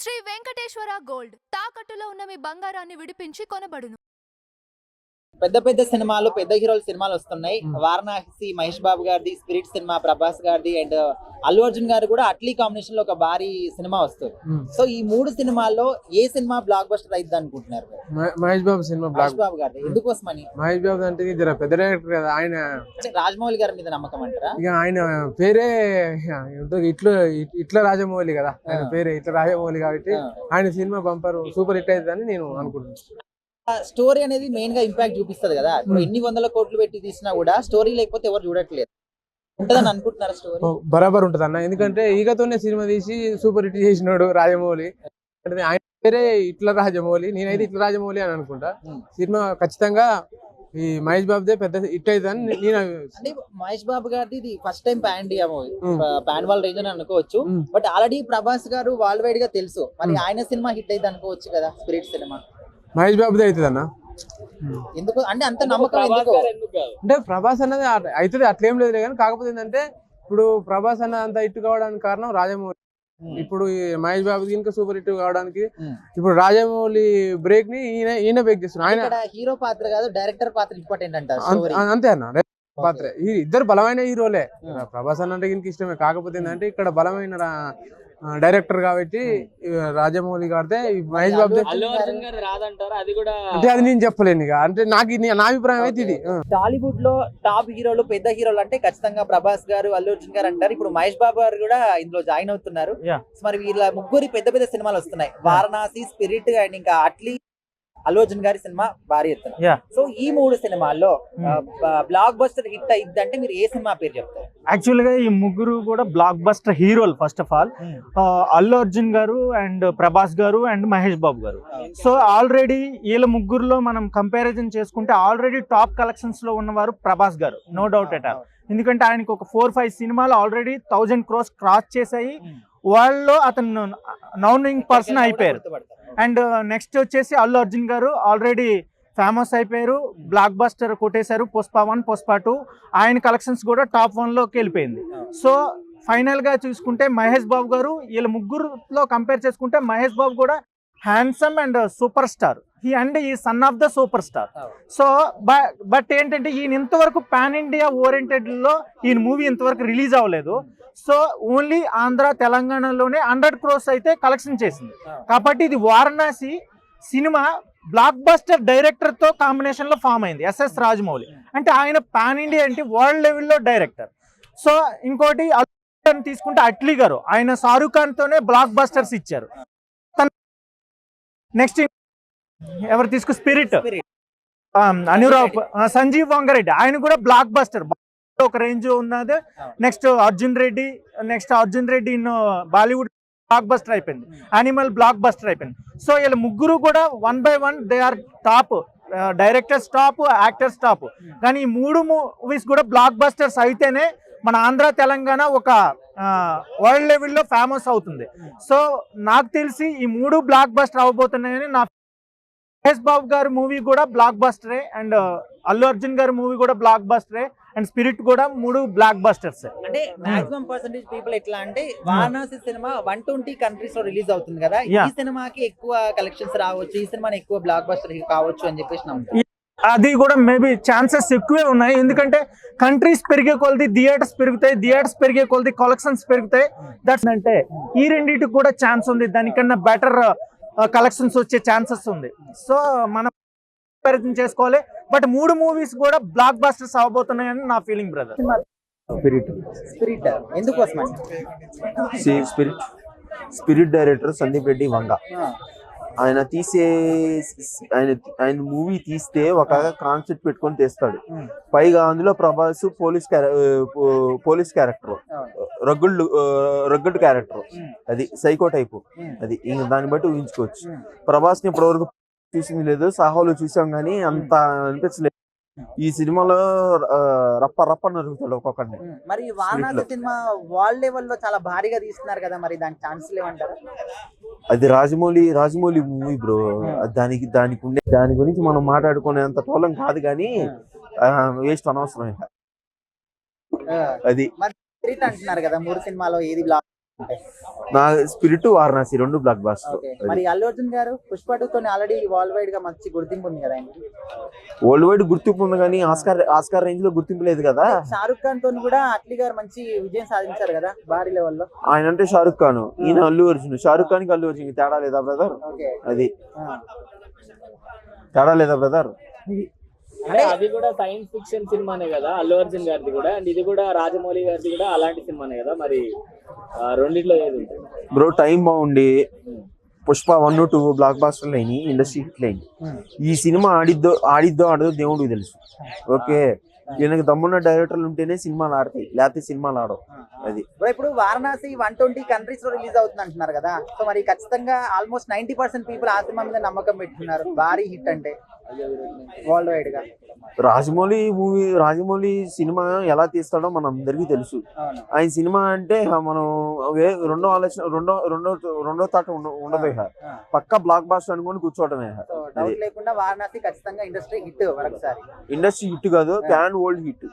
Shri Venkateswara gold తాకట్టులో ఉన్న మీ బంగారాన్ని విడిపించి కొనబడును. పెద్ద పెద్ద సినిమాలు పెద్ద హీరోల సినిమాలు వస్తున్నాయి. వారణాసి మహేష్ బాబు గారిది, స్పిరిట్ సినిమా ప్రభాస్ గారిది అండ్ అల్లు అర్జున్ గారు కూడా అట్లీ కాంబినేషన్ లో ఒక భారీ సినిమా వస్తుంది. సో ఈ మూడు సినిమాల్లో ఏ సినిమా బ్లాక్ బస్టర్ అయింది అనుకుంటున్నారు? మహేష్ బాబు సినిమా. మహేష్ బాబు గారి ఎందుకోసమని? మహేష్ బాబు అంటే జర పెద్ద డైరెక్టర్ కదా ఆయన. రాజమౌళి గారి మీద నమ్మకం అంటారా? ఇక ఆయన పేరే ఇట్లా రాజమౌళి కదా, ఆయన పేరే ఇట్లా రాజమౌళి కాబట్టి ఆయన సినిమా బంపర్ సూపర్ హిట్ అవుతుందని నేను అనుకుంటున్నాను. స్టోరీ అనేది మెయిన్ గా ఇంపాక్ట్ చూపిస్తుంది కదా. ఎన్ని వందల కోట్లు పెట్టి తీసినా కూడా స్టోరీ లేకపోతే ఎవరు చూడట్లేదు. ఉంటదని అనుకుంటున్నారా స్టోరీ? బరాబర్ ఉంటది అన్న, ఎందుకంటే ఈగతోనే సినిమా తీసి సూపర్ హిట్ చేసినాడు రాజమౌళి. అంటే ఆయన పేరే ఇట్లా రాజమౌళి, నేనైతే ఇట్లా రాజమౌళి అని అనుకుంటా. సినిమా ఖచ్చితంగా ఈ మహేష్ బాబుదే పెద్ద హిట్ అవుతుందని నేను. అంటే మహేష్ బాబు గారిది ఇది first time pan India movie, pan wall reason అనుకోవచ్చు. బట్ ఆల్రెడీ ప్రభాస్ గారు వరల్డ్ వైడ్ గా తెలుసు, మరి ఆయన సినిమా హిట్ అయితే అనుకోవచ్చు కదా స్పిరిట్ సినిమా. మహేష్ బాబుదే అవుతుంది అన్న. ఎందుకు అంటే అంత నమ్మకం ఎందుకు? అంటే ప్రభాస్ అన్నది అవుతుంది అట్లేం లేదు కానీ, కాకపోతే ఏంటంటే ఇప్పుడు ప్రభాస్ అన్న అంత హిట్ కావడానికి కారణం రాజమౌళి. ఇప్పుడు మహేష్ బాబు ఇంకా సూపర్ హిట్ కావడానికి ఇప్పుడు రాజమౌళి బ్రేక్ ని ఈయన బ్రేక్ చేస్తున్నారు. ఆయన హీరో పాత్ర కాదు, డైరెక్టర్ పాత్ర ఇంపార్టెంట్ అంటారు. అంతే అన్న, పాత్ర ఇద్దరు బలమైన హీరోలే. ప్రభాస్ అన్న అంటే ఇంక ఇష్టమే, కాకపోతే ఏంటంటే ఇక్కడ బలమైన డైరెక్టర్ కాబట్టి రాజమౌళి గారితే మహేష్ బాబు అంటే అది నేను చెప్పలేను ఇక. అంటే నాకు నా అభిప్రాయం అయితే ఇది. టాలీవుడ్ లో టాప్ హీరోలు పెద్ద హీరోలు అంటే ఖచ్చితంగా ప్రభాస్ గారు, అల్లు అర్జున్ గారు అంటారు. ఇప్పుడు మహేష్ బాబు గారు కూడా ఇందులో జాయిన్ అవుతున్నారు. మరి వీళ్ళ ముగ్గురి పెద్ద పెద్ద సినిమాలు వస్తున్నాయి. వారణాసి, స్పిరిట్ అండ్ ఇంకా అట్లీ అల్లు అర్జున్ గారి సినిమా భారీ ఎత్తున. సో ఈ మూడు సినిమాల్లో బ్లాక్ బస్టర్ హిట్ అయింది అంటే మీరు ఏ సినిమా పేరు చెప్తారు? యాక్చువల్ గా ఈ ముగ్గురు కూడా బ్లాక్ బస్టర్ హీరోలు. First of all Allu Arjun గారు అండ్ ప్రభాస్ గారు అండ్ మహేష్ బాబు గారు. సో ఆల్రెడీ వీళ్ళ ముగ్గురులో మనం కంపారిజన్ చేసుకుంటే ఆల్రెడీ టాప్ కలెక్షన్స్ లో ఉన్నవారు ప్రభాస్ గారు, నో డౌట్ ఎట్ ఆల్. ఎందుకంటే ఆయనకు ఒక 4-5 సినిమాలు ఆల్రెడీ 1000 crores క్రాస్ చేసాయి. వాళ్ళలో అతను నౌనింగ్ పర్సన్ అయిపోయారు. అండ్ నెక్స్ట్ వచ్చేసి అల్లు అర్జున్ గారు ఆల్రెడీ ఫేమస్ అయిపోయారు, బ్లాక్ బస్టర్ కొట్టేశారు. పుష్ప 1, పుష్ప 2 ఆయన కలెక్షన్స్ కూడా టాప్ 1లోకి వెళ్ళిపోయింది. సో ఫైనల్ గా చూసుకుంటే మహేష్ బాబు గారు, వీళ్ళ ముగ్గురులో కంపేర్ చేసుకుంటే మహేష్ బాబు కూడా హ్యాండ్సమ్ అండ్ సూపర్ స్టార్. ఈ son of the super star. So but ఏంటంటే ఈయన ఇంతవరకు పాన్ ఇండియా ఓరియంటెడ్ లో ఈయన మూవీ ఇంతవరకు రిలీజ్ అవ్వలేదు. సో ఓన్లీ ఆంధ్ర, తెలంగాణలోనే 100 crores అయితే కలెక్షన్ చేసింది. కాబట్టి ఇది Varanasi cinema block buster director తో కాంబినేషన్ లో ఫామ్ అయింది, ఎస్ఎస్ రాజమౌళి. అంటే ఆయన పాన్ ఇండియా అంటే వరల్డ్ లెవెల్లో డైరెక్టర్. సో ఇంకోటి తీసుకుంటే అట్లీ గారు, ఆయన షారూక్ ఖాన్ తోనే బ్లాక్ బస్టర్స్ ఇచ్చారు. నెక్స్ట్ ఎవరు తీసుకు స్పిరిట్, అనురాగ్, సంజీవ్ వంగారెడ్డి, ఆయన కూడా బ్లాక్ బస్టర్ ఒక రేంజ్ ఉన్నది. Next Arjun Reddy in Bollywood blockbuster అయిపోయింది. యానిమల్ బ్లాక్ బస్టర్ అయిపోయింది. సో వీళ్ళ ముగ్గురు కూడా 1 by 1 they are top directors, top actors, top. కానీ ఈ మూడు మూవీస్ కూడా బ్లాక్ బస్టర్స్ అయితేనే మన ఆంధ్ర, తెలంగాణ ఒక వరల్డ్ లెవెల్లో ఫేమస్ అవుతుంది. సో నాకు తెలిసి ఈ మూడు బ్లాక్ బస్టర్ అవబోతున్నాయని నా. మహేష్ బాబు గారి మూవీ కూడా బ్లాక్ బస్టరే అండ్ అల్లు అర్జున్ గారి మూవీ కూడా బ్లాక్ బస్టరే అండ్ స్పిరిట్ కూడా 3 బ్లాక్ బస్టర్స్. అంటే మాక్సిమం పర్సెంటేజ్ పీపుల్ ఎట్లా అంటే వారణాసి సినిమా 120 కంట్రీస్ లో రిలీజ్ అవుతుంది కదా, ఈ సినిమాకి ఎక్కువ కలెక్షన్స్ రావచ్చు, ఈ సినిమాని ఎక్కువ బ్లాక్ బస్టర్ కావచ్చు అని చెప్పేసి నమ్ముతారు. అది కూడా మేబీ ఛాన్సెస్ ఎక్కువే ఉన్నాయి. ఎందుకంటే కంట్రీస్ పెరిగే కొలది థియేటర్స్ పెరుగుతాయి, థియేటర్స్ పెరిగే కొలది కలెక్షన్స్ పెరుగుతాయి. దట్స్ అంటే ఈ రెండింటికి కూడా ఛాన్స్ ఉంది, దానికన్నా బెటర్ కలెక్షన్స్ వచ్చే ఛాన్సెస్ ఉంది. సో మనం కంపారిజన్ చేసుకోవాలి. బట్ 3 మూవీస్ కూడా బ్లాక్ బస్టర్స్ అవబోతున్నాయని నా ఫీలింగ్ బ్రదర్. స్పిరిట్ ఎందుకోసం? Spirit director Sandeep Reddy Vanga. ఆయన మూవీ తీస్తే ఒక కాన్సెప్ట్ పెట్టుకొని తీస్తాడు. పైగా అందులో Prabhas police character, rugged character, అది సైకో టైపు. అది దాన్ని బట్టి ఊహించుకోవచ్చు. ప్రభాస్ ని ఇప్పటివరకు చూసింది లేదు, సాహోలో చూసాం కానీ అంత అనిపించలేదు. ఈ సినిమాలో రప్ప నరుగుతాడు ఒక్కొక్కడిని. మరి వారణాసి సినిమా వరల్డ్ లెవెల్లో చాలా భారీగా తీస్తున్నారు కదా, మరి దానికి ఛాన్స్ లేవంటారు? అది రాజమౌళి మూవీ బ్రో. దాని గురించి మనం మాట్లాడుకునేంత టోలం కాదు కానీ వేస్ట్, అనవసరం. అది అంటున్నారు కదా 3 సినిమాలో ఏది బ్లాక్? నా Spirit Varanasi 2 blockbuster. Okay. మరి అల్లు అర్జున్ గారు పుష్ప 2 తోని ఆల్రెడీ వరల్డ్ వైడ్ గా మంచి గుర్తింపు ఉంది కదా ఆయనకి. వరల్డ్ వైడ్ గుర్తింపు ఉంది కానీ ఆస్కార్ రేంజ్ లో గుర్తింపు లేదు కదా. షారుఖ్ ఖాన్ తోని కూడా అట్లీ గారు మంచి విజయం సాధించారు కదా భారీ లెవెల్లో. ఆయన అంటే షారుఖ్ ఖాన్, ఈయన అల్లు అర్జున్. షారుఖ్ ఖాన్ కి అల్లు అర్జున్ కి తేడా లేదా బ్రదర్? ఓకే. అది ఆ. తేడా లేదా బ్రదర్? అంటే అది కూడా సైన్స్ ఫిక్షన్ సినిమానే కదా అల్లు అర్జున్ గారిది కూడా, అండ్ ఇది కూడా రాజమౌళి గారిది కూడా అలాంటి సినిమానే కదా. మరి రెండిట్లో ఏది ఉంటుంది బ్రో? టైం బాగుండి పుష్ప 1, 2 బ్లాక్ బాస్టర్లు అయినాయి, ఇండస్ట్రీ హిట్లు అయినాయి. ఈ సినిమా ఆడిద్దో ఆడదో దేవుడికి తెలుసు. ఓకే, ఈయనకి దమ్మున్న డైరెక్టర్లు ఉంటేనే సినిమాలు ఆడతాయి, లేకపోతే సినిమాలు ఆడవు. అది బ్రో, ఇప్పుడు వారణాసి 120 కంట్రీస్ లో రిలీజ్ అవుతుంది అంటున్నారు కదా. సో మరి ఖచ్చితంగా ఆల్మోస్ట్ 90% పీపుల్ ఆ సినిమా మీద నమ్మకం పెట్టుకున్నారు, భారీ హిట్ అంటే వరల్డ్ వైడ్ గా. రాజమౌళి సినిమా ఎలా తీస్తాడో మన అందరికీ తెలుసు. అవును. ఆయన సినిమా అంటే మనం రెండో ఆలోచన రెండో తాట ఉండదు. పక్కా బ్లాక్ బాస్టర్ అనుకొని కూర్చోవటమే. సో డౌట్ లేకుండా వారణాసి ఖచ్చితంగా ఇండస్ట్రీ హిట్ మరొకసారి. ఇండస్ట్రీ హిట్ కాదు, ప్యాన్ వరల్డ్ హిట్.